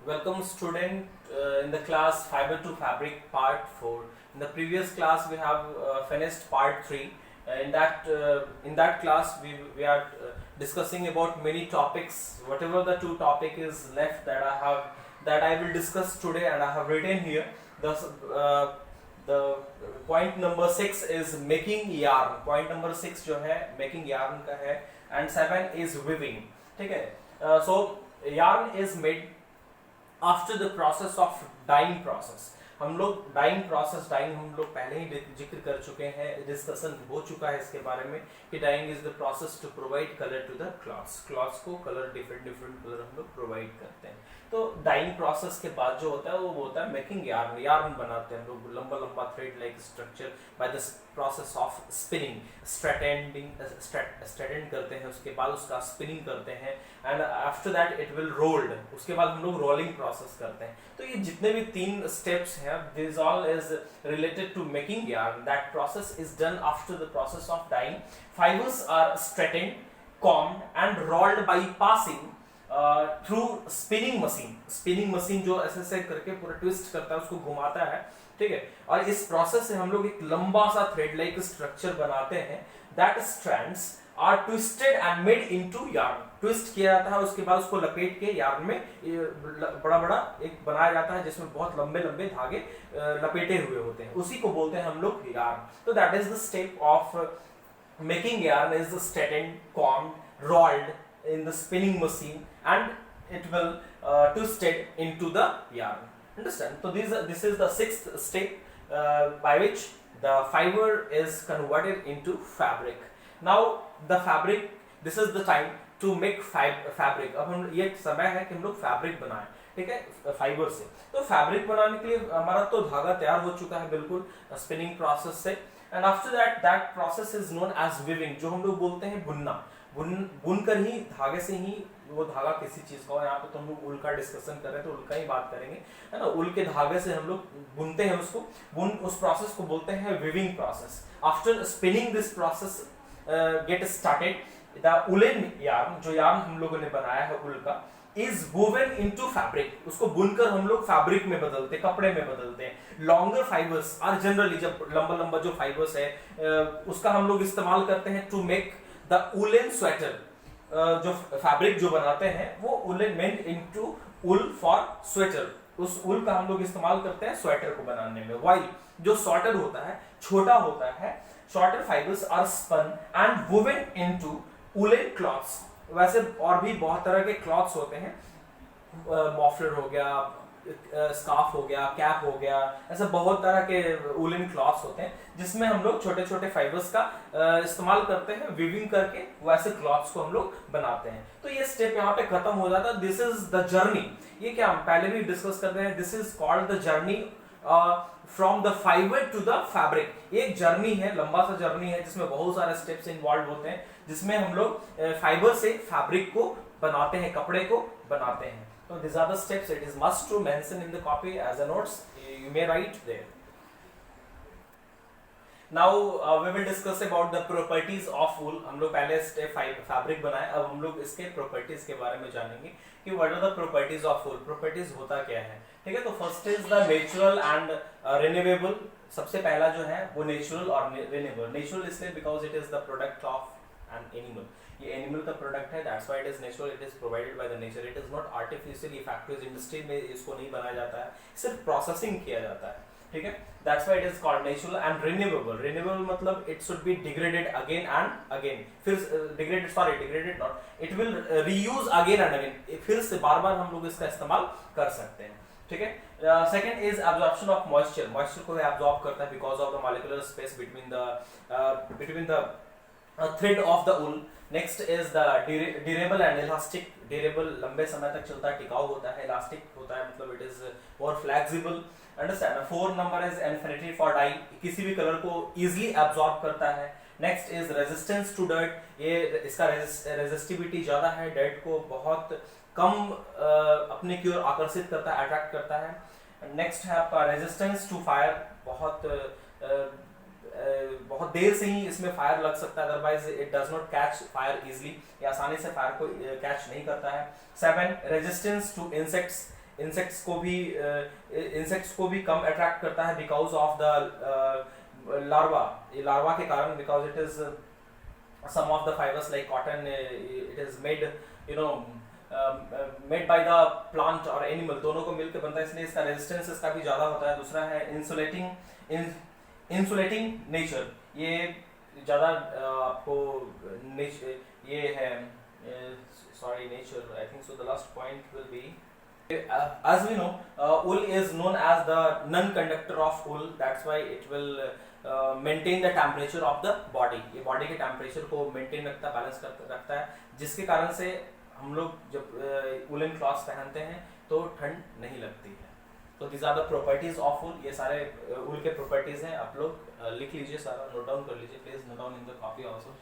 Welcome student in the class Fiber to Fabric part 4. In the previous class we have finished part 3. In that class we are discussing about many topics. Whatever the two topic is left that I will discuss today, and I have written here the point number 6 is making yarn. Point number 6 जो है making yarn का है, and 7 is weaving. ठीक है. So yarn is made after the process of dyeing process. हम लोग dying हम लोग पहले ही जिक्र कर चुके हैं, डिस्कशन हो चुका है इसके बारे में कि dyeing is the process to provide colour to the clothes को कलर डिफरेंट कलर हम लोग प्रोवाइड करते हैं. तो डाइंग प्रोसेस के बाद जो होता है वो होता है मेकिंग यार्न बनाते हैं हम लोग लंबा लंबा thread like structure by the process of spinning. Straightened करते हैं, उसके बाद उसका स्पिनिंग करते हैं, and after that it will rolled. उसके बाद हम लोग रोलिंग प्रोसेस करते हैं. तो ये जितने भी 3 स्टेप्स हैं, this all is related to making yarn. That process is done after the process of dyeing. Fibres are straightened, combed and rolled by passing through spinning machine जो ऐसे करके पूरा ट्विस्ट करता है, उसको घुमाता है. ठीक है. और इस प्रोसेस से हम लोग एक लंबा सा थ्रेड लाइक स्ट्रक्चर बनाते हैं. That strands are twisted and made into yarn. Twist किया जाता है, उसके बाद उसको लपेट के यार्न में बड़ा बड़ा एक बनाया जाता है जिसमें बहुत लंबे लंबे धागे लपेटे हुए होते हैं. उसी को बोलते हैं हम लोग यार्न. तो that is the step of making yarn is straightened, combed, rolled in the spinning machine, and it will twisted into the yarn. Understand? So this is the 6th step by which the fiber is converted into fabric. Now the fabric, this is the time to make fabric. अब हम ये समय है कि हम लोग fabric बनाएं. ठीक है, फाइबर से. तो फैब्रिक बनाने के लिए हमारा तो धागा तैयार हो चुका है बिल्कुल स्पिनिंग प्रोसेस से. And after that process is known as weaving, जो हम लोग बोलते हैं बुनना. बुनकर ही धागे से ही वो धागा किसी चीज का हो. यहाँ पे तो हम लोग ऊल का डिस्कशन कर रहे हैं तो ऊल का ही बात करेंगे, है ना. ऊल के धागे से हम लोग बुनते हैं उसको. उस प्रोसेस को बोलते हैं weaving process. After spinning this process get started, the woollen yarn, जो यार्न हम लोगों ने बनाया है ऊल का, इज वोवन इनटू फैब्रिक. उसको बुनकर हम लोग फैब्रिक में बदलते हैं, कपड़े में बदलते हैं. लॉन्गर फाइबर्स आर जनरली, जब लंबा लंबा जो फाइबर्स है उसका हम लोग इस्तेमाल करते हैं to make the woollen sweater. जो फैब्रिक जो बनाते हैं वो woollen meant into wool for sweater. उस वूल का हम लोग इस्तेमाल करते हैं स्वेटर को बनाने में. वाइल जो स्वेटर होता है छोटा होता है, shorter fibres are spun and woven into woollen clothes. वैसे और भी बहुत तरह के क्लॉथ्स होते हैं, मॉफलर हो गया, स्कार्फ हो गया, कैप हो गया, ऐसे बहुत तरह के वूलन क्लॉथ्स होते हैं जिसमें हम लोग छोटे छोटे फाइबर्स का इस्तेमाल करते हैं वीविंग करके, वैसे क्लॉथ्स को हम लोग बनाते हैं. तो ये स्टेप यहाँ पे खत्म हो जाता है. This is the journey. ये क्या हम पहले भी डिस्कस करते हैं, this is called the journey from the fibre to the fabric. एक जर्नी है, लंबा सा जर्नी है जिसमें बहुत सारे स्टेप्स इन्वॉल्व होते हैं, जिसमें हम लोग फाइबर से फैब्रिक को बनाते हैं, कपड़े को बनाते हैं. So these are the steps. It is must to mention in the copy as a notes. You may write there. Now we will discuss about the properties of wool. हम लोग पहले स्टेप फैब्रिक बनाए, अब हम लोग इसके properties के बारे में जानेंगे कि what are the properties of wool. Properties होता क्या है. ठीक है. तो first is the natural and renewable. सबसे पहला जो है वो नेचुरल और रिन्यूएबल. नेचुरल इसलिए because it is the product of an animal. ये एनिमल का प्रोडक्ट है, that's why it is natural. It is provided by the nature. It is not artificially. Factories industry में इसको नहीं बनाया जाता है, सिर्फ प्रोसेसिंग किया जाता है. ठीक है. That's why it is called natural and renewable. Renewable मतलब it should be degraded again and again. फिर degraded not, it will reuse again and again. फिर से बार बार हम लोग इसका इस्तेमाल कर सकते हैं. ठीक है. Second is absorption of moisture. Moisture को एब्जॉर्ब करता है because of the molecular space between the thread of the wool. Next is the durable and elastic. Durable लंबे समय तक चलता है, टिकाऊ होता है. इलास्टिक होता है मतलब it is more flexible. Understand. 4 number is infinity for dye. किसी भी कलर को इजीली एब्जॉर्ब करता है. Next is resistance to dirt. ये इसका रेजिस्टिविटी ज्यादा है, डर्ट को बहुत कम अपने की ओर आकर्षित करता है, अट्रैक्ट करता है. नेक्स्ट है आपका रेजिस्टेंस टू फायर. बहुत देर से ही इसमें फायर लग सकता है, otherwise it does not catch fire easily. ये आसानी से फायर को कैच नहीं करता है. 7 रेजिस्टेंस टू इंसेक्ट्स. इंसेक्ट्स को भी कम अट्रैक्ट करता है बिकॉज ऑफ द लार्वा, ये लार्वा के कारण, because it is some of the fibers like cotton, it is made, you know, made by the plant or animal, दोनों को मिलकर बनता है, इसलिए इसका रेजिस्टेंस इसका भी ज़्यादा होता है। दूसरा है इंसुलेटिंग नेचर, ये ज़्यादा आपको ये है, sorry, nature, I think so the last point will be, as we know, wool is known as the non-conductor of wool, that's why it will maintain the temperature of the body, ये body के temperature को maintain रखता है, balance रखता है, जिसके कारण से हम लोग जब वुलन क्लॉथ्स पहनते हैं तो ठंड नहीं लगती है। तो these are the properties of wool, ये सारे वुल के प्रॉपर्टीज हैं, आप लोग लिख लीजिए, सारा नोट डाउन कर लीजिए, please note down in the copy also.